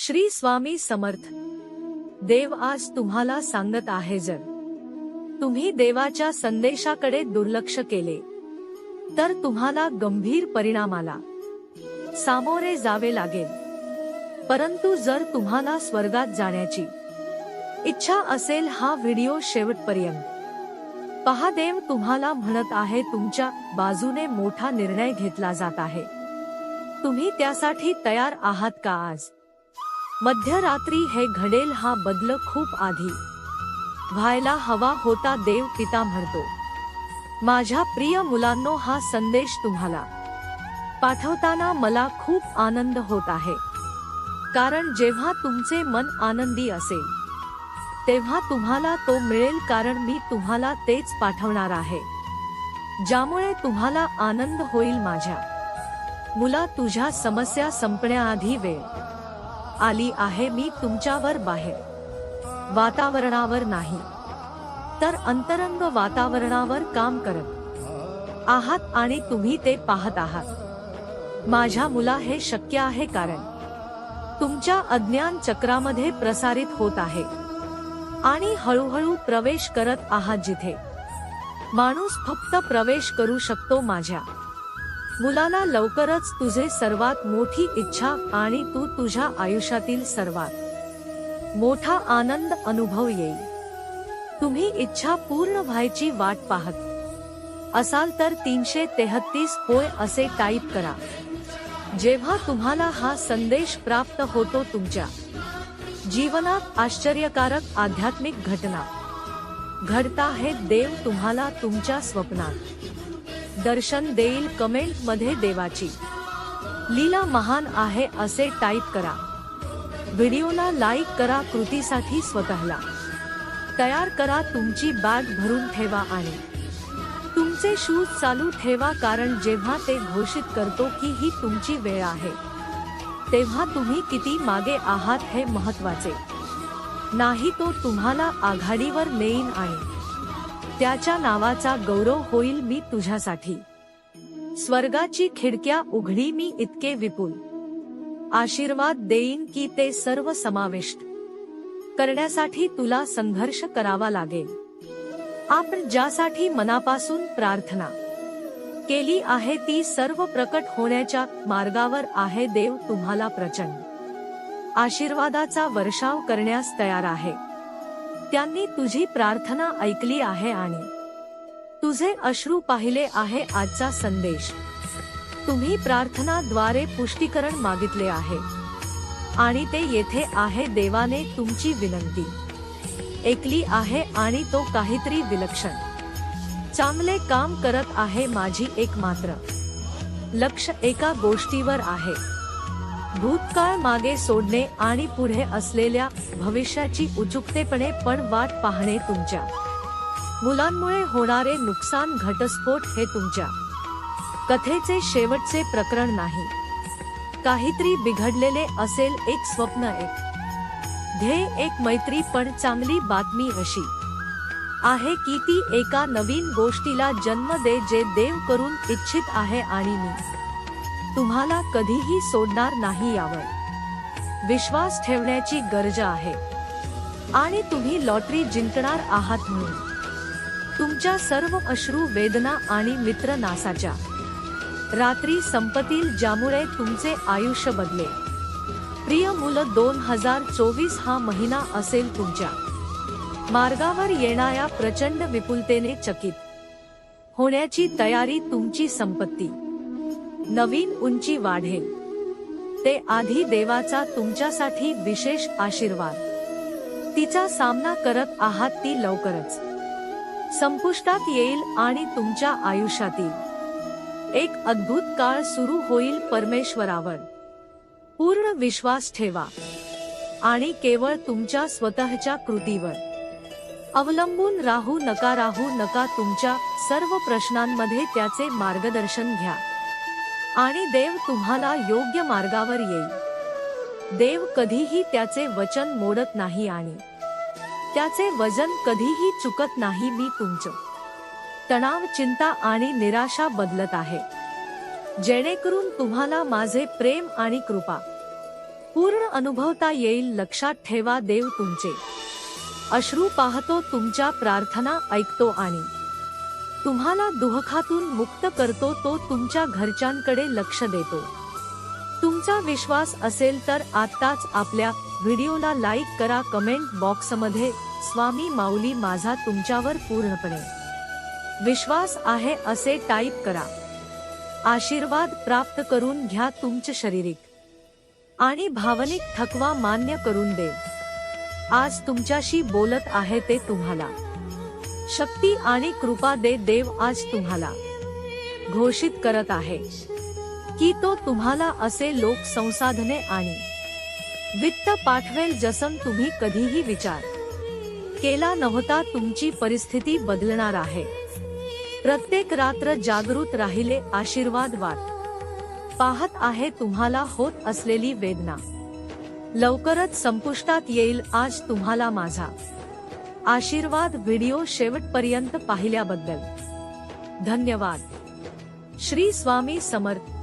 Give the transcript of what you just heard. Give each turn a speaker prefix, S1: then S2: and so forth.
S1: श्री स्वामी समर्थ। देव आज तुम्हाला सांगत आहे, जर तुम्ही देवाच्या संदेशाकडे दुर्लक्ष केले तर तुम्हाला गंभीर परिणामाला सामोरे जावे लागेल। परंतु जर तुम्हाला स्वर्गात जाण्याची इच्छा असेल, हा व्हिडिओ शेवटपर्यंत पहा। देव तुम्हाला म्हणत आहे, तुमच्या बाजूने मोठा निर्णय घेतला जात आहे। तुम्ही त्यासाठी तयार आहात का? आज मध्यरात्री हे घडेल, हा बदल खूप आधी व्हायला हवा होता। देव पिता म्हणतो, माझ्या प्रिय मुलांनो, हा संदेश तुम्हाला पाठवताना मला खूप आनंद होत आहे। कारण जेव्हा तुमचे मन आनंदी असेल तेव्हा तुम्हाला तो मिळेल, कारण मी तुम्हाला तेच पाठवणार आहे ज्यामुळे तुम्हाला आनंद होईल। माझ्या मुला, तुझ्या समस्या संपण्याआधी वेळ आली आहे। मी तुमच्यावर बाहेर वातावरणावर नाही तर अंतरंग वातावरणावर काम करत आहात आणि तुम्ही ते पाहत आहात। माझ्या मुला, हे शक्य आहे कारण तुमच्या अज्ञान चक्रामध्ये प्रसारित होत आहे आणि हळूहळू प्रवेश करत आहात जिथे माणूस फक्त प्रवेश करू शकतो। माझ्या मुलाला, लवकरच तुझे सर्वात मोठी इच्छा आणि तू तुझ्या आयुष्यातील सर्वात मोठा आनंद अनुभव येईल। तुम्ही इच्छा पूर्ण व्हायची वाट पाहत असाल तर 333 होय असे टाईप करा। जेव्हा तुम्हाला हा संदेश प्राप्त होतो, तुमच्या जीवनात आश्चर्यकारक आध्यात्मिक घटना घडता आहेत। देव तुम्हाला तुमच्या स्वप्नात दर्शन देईल। कमेंट मध्ये देवाची लीला महान आहे असे टाईप करा। व्हिडिओला लाईक करा। कृतीसाठी स्वतःला तयार करा। तुमची बॅग भरून ठेवा आणि तुमचे शूज चालू ठेवा, कारण जेव्हा ते घोषित करतो की ही तुमची वेळ आहे तेव्हा तुम्ही किती मागे आहात हे महत्त्वाचे नाही, तो तुम्हाला आघाडीवर नेईन आणि त्याच्या नावाचा गौरव होईल। मी तुझ्यासाठी स्वर्गाची खिडक्या उघडी, मी इतके विपुल आशीर्वाद देईन की ते सर्व समाविष्ट करण्यासाठी तुला संघर्ष करावा लागेल। आपण ज्यासाठी मनापासून प्रार्थना केली आहे ती सर्व प्रकट होण्याच्या मार्गावर आहे। देव तुम्हाला प्रचंड आशीर्वादाचा वर्षाव करण्यास तयार आहे। त्यांनी तुझी प्रार्थना ऐकली आहे आणि तुझे अश्रू पाहिले आहे। आजचा संदेश तुम्ही प्रार्थनाद्वारे पुष्टीकरण मागितले आहे आणि ते येथे आहे। देवाने तुमची विनंती ऐकली आहे आणि तो काहीतरी विलक्षण चांगले काम करत आहे। माझी एकमात्र लक्ष एका गोष्टीवर आहे, भूतकाळ मागे सोडणे आणि पुढे असलेल्या भविष्याची उत्सुकतेपणे पण वाट पाहणे। तुमच्या मुलांमुळे होणारे नुकसान, घटस्फोट हे तुमच्या कथेचे शेवटचे प्रकरण नाही। काहीतरी बिघडलेले असेल, एक स्वप्न, एक ध्येय, एक मैत्री, पण चांगली बातमी अशी आहे की ती एका नवीन गोष्टीला जन्म दे जे देव करून इच्छित आहे आणि मी तुम्हाला कधीही सोडणार नाही यावर विश्वास ठेवण्याची गरज आहे। आणि तुम्ही लॉटरी जिंकणार आहात म्हणून तुमच्या सर्व अश्रू, वेदना आणि मित्र नासाच्या रात्री संपतील, ज्यामुळे तुमचे आयुष्य बदलेल। प्रिय मुलं, 2024 हा महिना असेल तुमच्या मार्गावर येणाऱ्या प्रचंड विपुलतेने चकित होण्याची तयारी। तुमची संपत्ती नवीन उंची वाढेल। ते आधी देवाचा तुमच्यासाठी विशेष आशीर्वाद तिचा सामना करत आहात, ती लवकरच संपुष्टात येईल आणि तुमच्या आयुष्यातील एक अद्भुत काळ सुरू होईल। परमेश्वरावर पूर्ण विश्वास ठेवा आणि केवळ तुमच्या स्वतःच्या कृतीवर अवलंबून राहू नका। तुमच्या सर्व प्रश्नांमध्ये त्याचे मार्गदर्शन घ्या आणि देव तुम्हाला योग्य मार्गावर येईल। देव कधीही त्याचे वचन मोडत नाही आणि त्याचे वजन कधीही चुकत नाही। मी तुमचं तणाव, चिंता आणि निराशा बदलत आहे जेणेकरून तुम्हाला माझे प्रेम आणि कृपा पूर्ण अनुभवता येईल. लक्षात ठेवा, देव तुमचे अश्रू पाहतो, तुमच्या प्रार्थना ऐकतो आणि तुम्हाला दुःखातून मुक्त करतो. तो तुमच्या घरच्यांकडे लक्ष देतो. तुमचा विश्वास असेल तर आत्ताच आपल्या व्हिडिओला लाईक करा. कमेंट बॉक्समध्ये स्वामी माऊली, माझा तुमच्यावर पूर्णपणे विश्वास आहे असे टाईप करा. आशीर्वाद प्राप्त करून घ्या. तुमचे शारीरिक आणि भावनिक थकवा मान्य करून देव आज तुमच्याशी बोलत आहे. ते तुम्हाला शक्ती आणि कृपा दे. देव आज तुम्हाला घोषित करत आहे की तो तुम्हाला असे लोक, संसाधने आणि वित्त पाठवेल जसं तुम्ही कधीही विचार केला नव्हता. तुमची परिस्थिती बदलणार आहे. प्रत्येक रात्र जागृत राहिले. आशीर्वाद वाट पाहत आहे. तुम्हाला होत असलेली वेदना लवकरच संपुष्टात येईल. आज तुम्हाला माझा आशीर्वाद. व्हिडिओ शेवटपर्यंत पाहिल्याबद्दल धन्यवाद. श्री स्वामी समर्थ.